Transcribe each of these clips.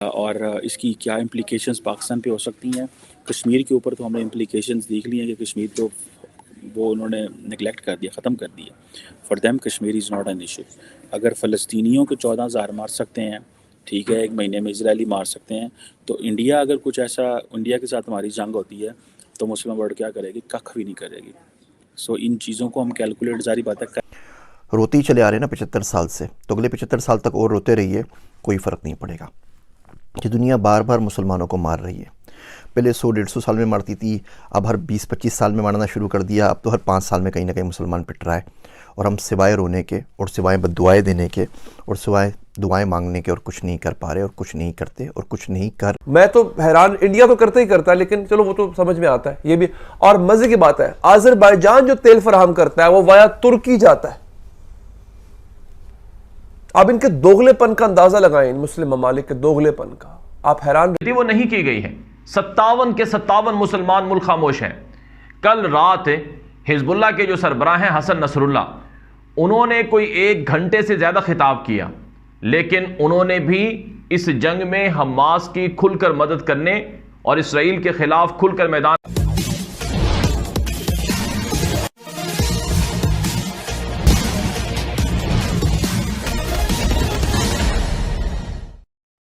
और इसकी क्या इम्प्लिकेशंस पाकिस्तान पे हो सकती हैं। कश्मीर के ऊपर तो हमने इम्प्लिकेशंस देख ली हैं कि कश्मीर तो वो उन्होंने निगलेक्ट कर दिया, ख़त्म कर दिया। For them Kashmir is not an issue. अगर फ़लस्तीनियों के 14,000 मार सकते हैं, ठीक है, एक महीने में इजरायली मार सकते हैं, तो इंडिया अगर कुछ ऐसा, इंडिया के साथ हमारी जंग होती है तो मुस्लिम वर्ल्ड क्या करेगी? कख भी नहीं करेगी। सो इन चीज़ों को हम कैलकुलेट, जारी बात है, रोते ही चले आ रहे हैं ना 75 साल से, तो अगले 75 साल तक और रोते रहिए, कोई फ़र्क नहीं पड़ेगा। कि दुनिया बार बार मुसलमानों को मार रही है। पहले 100-150 साल में मारती थी, अब हर 20-25 साल में मारना शुरू कर दिया। अब तो हर 5 साल में कहीं ना कहीं मुसलमान पिट रहा है। और हम सिवाय रोने के और सिवाय बद्दुआएं देने के और सिवाय दुआएं मांगने के और कुछ नहीं कर पा रहे, और कुछ नहीं करते, और कुछ नहीं कर। मैं तो हैरान, इंडिया तो करता ही करता है, लेकिन चलो वो तो समझ में आता है ये भी। और मजे की बात है, आज़रबाईजान जो तेल फराहम करता है वो वाया तुर्की जाता है। अब इनके दोगलेपन का अंदाजा लगाएं, इन मुस्लिम ममालिक के दोगलेपन का, आप हैरान। वो नहीं की गई है। 57 के 57 मुसलमान मुल्क खामोश हैं। कल रात हिजबुल्लाह के जो सरबराह हैं हसन नसरुल्लाह, उन्होंने कोई 1 घंटे से ज्यादा खिताब किया, लेकिन उन्होंने भी इस जंग में हमास की खुलकर मदद करने और इसराइल के खिलाफ खुलकर मैदान।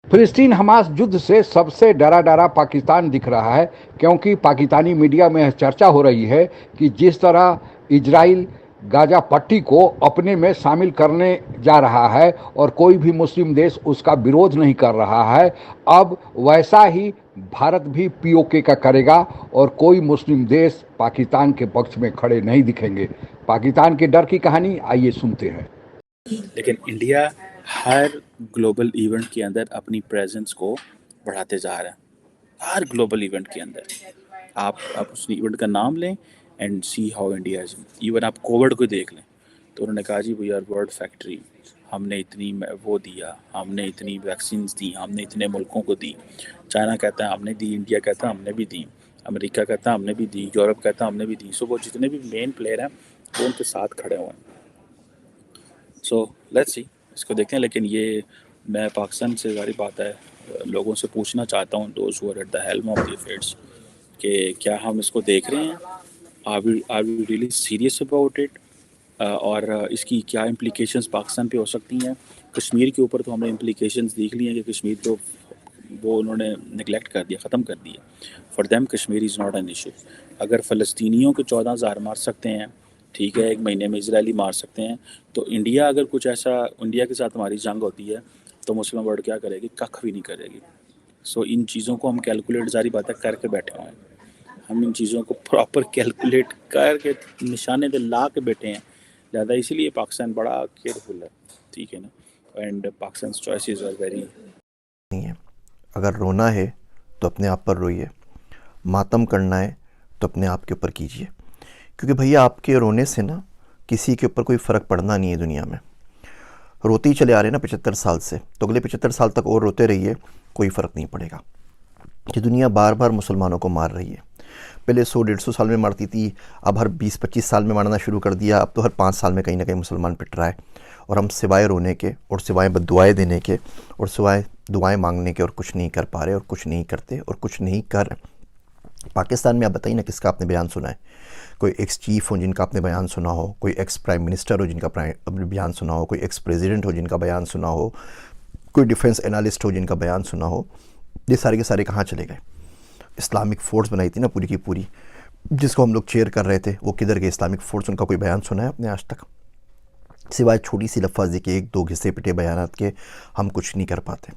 फिलिस्तीन हमास युद्ध से सबसे डरा डरा पाकिस्तान दिख रहा है, क्योंकि पाकिस्तानी मीडिया में चर्चा हो रही है कि जिस तरह इजराइल गाजा पट्टी को अपने में शामिल करने जा रहा है और कोई भी मुस्लिम देश उसका विरोध नहीं कर रहा है, अब वैसा ही भारत भी पीओके का करेगा और कोई मुस्लिम देश पाकिस्तान के पक्ष में खड़े नहीं दिखेंगे। पाकिस्तान के डर की कहानी आइए सुनते हैं। लेकिन इंडिया हर ग्लोबल इवेंट के अंदर अपनी प्रेजेंस को बढ़ाते जा रहा है। हर ग्लोबल इवेंट के अंदर आप उस इवेंट का नाम लें and see how India is. Even आप कोविड को देख लें तो उन्होंने कहा जी वी आर वर्ल्ड फैक्ट्री, हमने इतनी वो दिया, हमने इतनी वैक्सीन दी, हमने इतने मुल्कों को दी। चाइना कहता है हमने दी, इंडिया कहता है हमने भी दी, अमेरिका कहता है हमने भी दी, यूरोप कहता है हमने भी दी। सो वो जितने भी मेन प्लेयर हैं वो उनके साथ खड़े हुए हैं। सो लेट्स सी, इसको देखते हैं। लेकिन ये मैं पाकिस्तान से जारी बात है, लोगों से पूछना चाहता हूँ, those who are at the helm of the affairs, कि क्या हम इसको देख रहे हैं, are we really serious about it, और इसकी क्या इम्प्लिकेशंस पाकिस्तान पे हो सकती हैं। कश्मीर के ऊपर तो हमने इम्प्लिकेशंस देख ली हैं कि कश्मीर तो वो उन्होंने निगलेक्ट कर दिया, ख़त्म कर दिया। For them Kashmir is not an issue. अगर फ़लस्तीनियों के 14,000 मार सकते हैं, ठीक है, एक महीने में इजरायली मार सकते हैं, तो इंडिया अगर कुछ ऐसा, इंडिया के साथ हमारी जंग होती है तो मुस्लिम वर्ल्ड क्या करेगी? कख भी नहीं करेगी। सो इन चीज़ों को हम कैलकुलेट, जारी बात है, करके बैठे हुए हैं। हम इन चीज़ों को प्रॉपर कैलकुलेट करके निशाने पे ला के बैठे हैं। ज़्यादा इसीलिए पाकिस्तान बड़ा केयरफुल है, ठीक है ना। And Pakistan choices are very. नहीं है, अगर रोना है तो अपने आप पर रोइए, मातम करना है तो अपने आप के ऊपर कीजिए, क्योंकि भैया आपके रोने से ना किसी के ऊपर कोई फ़र्क पड़ना नहीं है दुनिया में। रोते ही चले आ रहे हैं ना 75 साल से, तो अगले 75 साल तक और रोते रहिए, कोई फ़र्क नहीं पड़ेगा। कि दुनिया बार बार मुसलमानों को मार रही है। पहले 100-150 साल में मारती थी, अब हर 20-25 साल में मारना शुरू कर दिया। अब तो हर 5 साल में कहीं ना कहीं मुसलमान पिट रहा है। और हम सिवाय रोने के और सिवाय बद्दुआएं देने के और सिवाय दुआएं मांगने के और कुछ नहीं कर पा रहे, और कुछ नहीं करते, और कुछ नहीं कर। पाकिस्तान में आप बताइए ना किसका आपने बयान सुना है? कोई एक्स चीफ हो जिनका आपने बयान सुना हो, कोई एक्स प्राइम मिनिस्टर हो जिनका बयान सुना हो, कोई एक्स प्रेसिडेंट हो जिनका बयान सुना हो, कोई डिफेंस एनालिस्ट हो जिनका बयान सुना हो। ये सारे के सारे कहाँ चले गए? इस्लामिक फोर्स बनाई थी ना पूरी की पूरी, जिसको हम लोग चेयर कर रहे थे, वो किधर गए इस्लामिक फोर्स? उनका कोई बयान सुना है आपने आज तक? सिवाय छोटी सी लफ्ज़ी के 1-2 घिसे पिटे बयानात के हम कुछ नहीं कर पाते।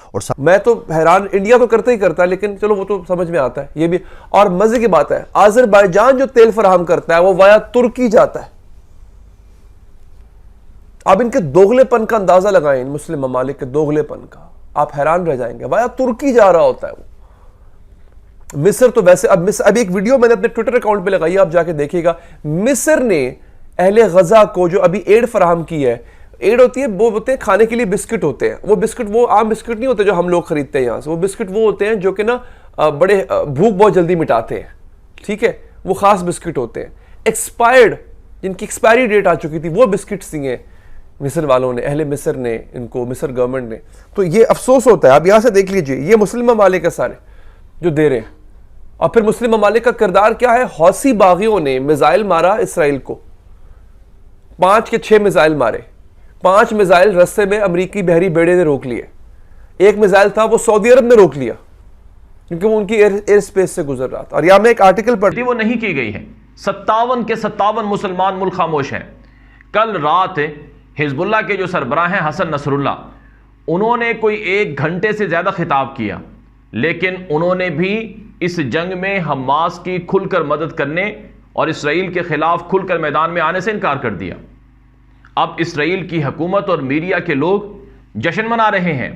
और मैं तो हैरान, इंडिया तो करता ही करता है, लेकिन चलो वो तो समझ में आता है ये भी। और मजे की बात है, आज़रबाईजान जो तेल फराहम करता है वो वाया तुर्की जाता है। अब इनके दोगलेपन का अंदाजा लगाएं, इन मुस्लिम ममालिक के दोगलेपन का, आप हैरान रह जाएंगे। वाया तुर्की जा रहा होता है वो। मिस्र तो वैसे, अब एक वीडियो मैंने अपने ट्विटर अकाउंट पे लगाई, आप जाके देखिएगा। मिस्र ने अहले गजा को जो अभी एड फराहम की है, एड होती है, वो होते हैं खाने के लिए बिस्किट होते हैं। वो बिस्किट वो आम बिस्किट नहीं होते जो हम लोग खरीदते हैं यहाँ से। वो बिस्किट वो होते हैं जो कि ना बड़े भूख बहुत जल्दी मिटाते हैं, ठीक है। वो खास बिस्किट होते हैं, एक्सपायर्ड, जिनकी एक्सपायरी डेट आ चुकी थी, वो बिस्किट्स दिए मिस्र वालों ने, अहले मिस्र ने, इनको मिस्र गवर्नमेंट ने। तो ये अफसोस होता है। आप यहाँ से देख लीजिए, ये मुस्लिम ममालिक है सारे जो दे रहे हैं। और फिर मुस्लिम ममालिक का किरदार क्या है? हौसी बागियों ने मिसाइल मारा इसराइल को, 5 के 6 मिसाइल मारे। 5 मिसाइल रस्ते में अमरीकी बहरी बेड़े ने रोक लिए। एक मिसाइल था वो सऊदी अरब ने रोक लिया क्योंकि वो उनकी एयर स्पेस से गुजर रहा था। और यहां में एक आर्टिकल पढ़, वो नहीं की गई है। 57 के 57 मुसलमान मुल्क खामोश हैं। कल रात हिजबुल्लाह के जो सरबराह हैं हसन नसरुल्ला, उन्होंने कोई 1 घंटे से ज्यादा खिताब किया, लेकिन उन्होंने भी इस जंग में हमास की खुलकर मदद करने और इसराइल के खिलाफ खुलकर मैदान में आने से इनकार कर दिया। अब इसराइल की हुकूमत और मीडिया के लोग जश्न मना रहे हैं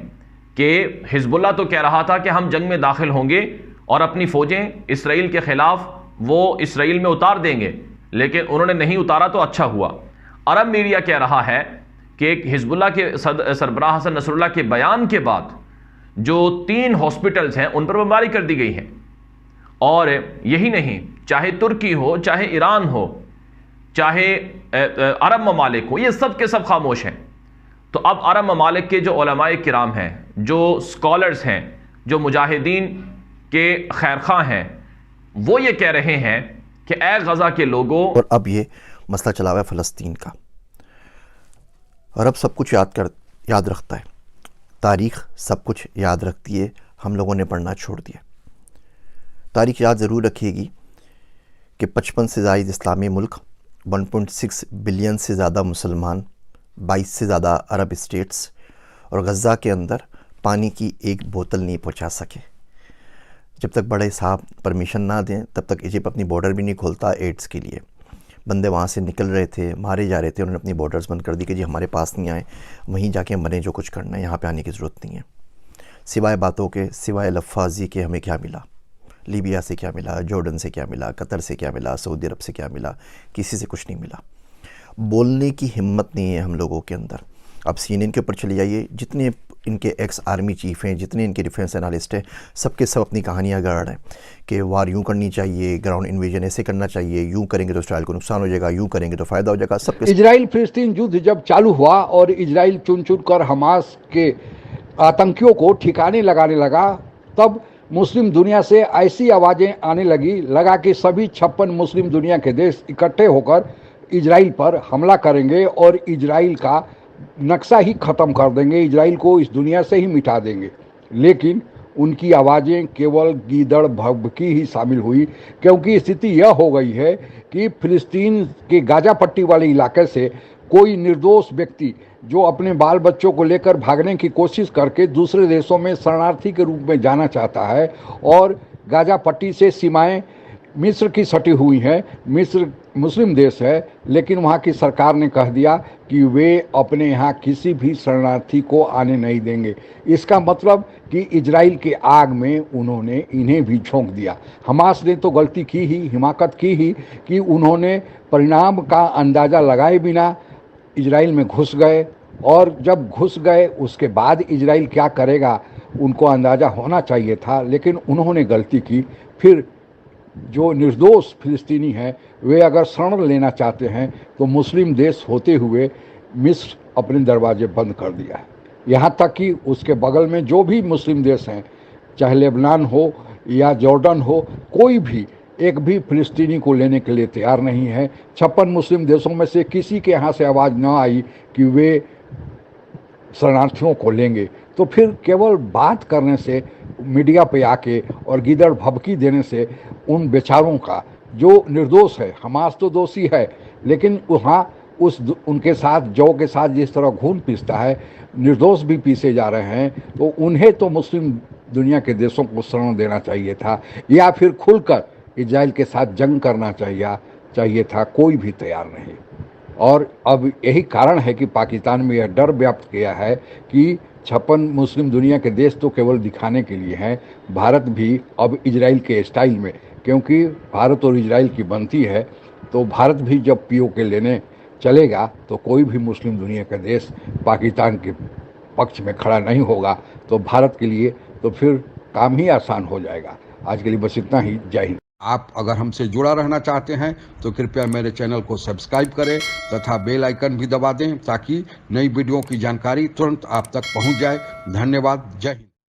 कि हिजबुल्लाह तो कह रहा था कि हम जंग में दाखिल होंगे और अपनी फौजें इसराइल के खिलाफ वो इसराइल में उतार देंगे, लेकिन उन्होंने नहीं उतारा तो अच्छा हुआ। अरब मीडिया कह रहा है कि हिजबुल्लाह के सरबराह हसन नसरुल्लाह के बयान के बाद जो 3 हॉस्पिटल्स हैं उन पर बमबारी कर दी गई है। और यही नहीं, चाहे तुर्की हो, चाहे ईरान हो, चाहे अरब ममालिक हो, ये सब के सब खामोश हैं। तो अब अरब ममालिक के जो उलमाए किराम हैं, जो स्कॉलर्स हैं, जो मुजाहिदीन के खैरखा हैं, वो ये कह रहे हैं कि ए गज़ा के लोगों। और अब ये मसला चला हुआ है फ़लस्तीन का। अरब सब कुछ याद रखता है, तारीख़ सब कुछ याद रखती है, हम लोगों ने पढ़ना छोड़ दिया। तारीख़ याद ज़रूर रखिएगी कि 55 से ज़ायद इस्लामी मुल्क, 1.6 बिलियन से ज़्यादा मुसलमान, 22 से ज़्यादा अरब स्टेट्स, और गज़ा के अंदर पानी की एक बोतल नहीं पहुंचा सके। जब तक बड़े साहब परमिशन ना दें तब तक इजिप्ट अपनी बॉर्डर भी नहीं खोलता एड्स के लिए। बंदे वहाँ से निकल रहे थे, मारे जा रहे थे, उन्होंने अपनी बॉर्डर्स बंद कर दी कि जी हमारे पास नहीं आए, वहीं जाके मरें, जो कुछ करना है, यहाँ पे आने की ज़रूरत नहीं है। सिवाय बातों के, सिवाय लफ्फ़ाज़ी के हमें क्या मिला? लीबिया से क्या मिला? जॉर्डन से क्या मिला? कतर से क्या मिला? सऊदी अरब से क्या मिला? किसी से कुछ नहीं मिला। बोलने की हिम्मत नहीं है हम लोगों के अंदर। अब CNN के ऊपर चले जाइए, जितने इनके एक्स आर्मी चीफ़ हैं, जितने इनके डिफेंस एनालिस्ट हैं, सबके सब अपनी कहानियाँ गढ़ रहे हैं कि वार यूँ करनी चाहिए, ग्राउंड इन्वेजन ऐसे करना चाहिए, यूँ करेंगे तो इसराइल को नुकसान हो जाएगा, यूँ करेंगे तो फ़ायदा हो जाएगा। सबके इजराइल फिलिस्तीन युद्ध जब चालू हुआ और इजराइल चुन चुन कर हमास के आतंकियों को ठिकाने लगाने लगा, तब मुस्लिम दुनिया से ऐसी आवाज़ें आने लगा कि सभी 56 मुस्लिम दुनिया के देश इकट्ठे होकर इजराइल पर हमला करेंगे और इजराइल का नक्शा ही ख़त्म कर देंगे, इजराइल को इस दुनिया से ही मिटा देंगे। लेकिन उनकी आवाज़ें केवल गीदड़ भभकी ही शामिल हुई, क्योंकि स्थिति यह हो गई है कि फिलिस्तीन के गाजा पट्टी वाले इलाके से कोई निर्दोष व्यक्ति जो अपने बाल बच्चों को लेकर भागने की कोशिश करके दूसरे देशों में शरणार्थी के रूप में जाना चाहता है, और गाजा पट्टी से सीमाएं मिस्र की सटी हुई हैं। मिस्र मुस्लिम देश है, लेकिन वहाँ की सरकार ने कह दिया कि वे अपने यहाँ किसी भी शरणार्थी को आने नहीं देंगे। इसका मतलब कि इजराइल के आग में उन्होंने इन्हें भी झोंक दिया। हमास ने तो गलती की ही, हिमाकत की ही कि उन्होंने परिणाम का अंदाज़ा लगाए बिना इजराइल में घुस गए, और जब घुस गए उसके बाद इजराइल क्या करेगा उनको अंदाज़ा होना चाहिए था, लेकिन उन्होंने गलती की। फिर जो निर्दोष फिलिस्तीनी हैं वे अगर शरण लेना चाहते हैं तो मुस्लिम देश होते हुए मिस्र अपने दरवाजे बंद कर दिया है। यहाँ तक कि उसके बगल में जो भी मुस्लिम देश हैं, चाहे लेबनान हो या जॉर्डन हो, कोई भी एक भी फिलिस्तीनी को लेने के लिए तैयार नहीं है। 56 मुस्लिम देशों में से किसी के यहाँ से आवाज़ न आई कि वे शरणार्थियों को लेंगे। तो फिर केवल बात करने से, मीडिया पे आके और गीदड़ भभकी देने से उन बेचारों का जो निर्दोष है, हमास तो दोषी है, लेकिन वहाँ उनके साथ जौ के साथ जिस तरह खून पीसता है, निर्दोष भी पीसे जा रहे हैं। तो उन्हें तो मुस्लिम दुनिया के देशों को शरण देना चाहिए था, या फिर खुलकर इजराइल के साथ जंग करना चाहिए था। कोई भी तैयार नहीं। और अब यही कारण है कि पाकिस्तान में यह डर व्याप्त किया है कि 56 मुस्लिम दुनिया के देश तो केवल दिखाने के लिए हैं, भारत भी अब इजराइल के स्टाइल में, क्योंकि भारत और इजराइल की बनती है, तो भारत भी जब POK लेने चलेगा तो कोई भी मुस्लिम दुनिया का देश पाकिस्तान के पक्ष में खड़ा नहीं होगा। तो भारत के लिए तो फिर काम ही आसान हो जाएगा। आज के लिए बस इतना ही। जय हिंद। आप अगर हमसे जुड़ा रहना चाहते हैं तो कृपया मेरे चैनल को सब्सक्राइब करें तथा बेल आइकन भी दबा दें ताकि नई वीडियो की जानकारी तुरंत आप तक पहुंच जाए। धन्यवाद। जय हिंद।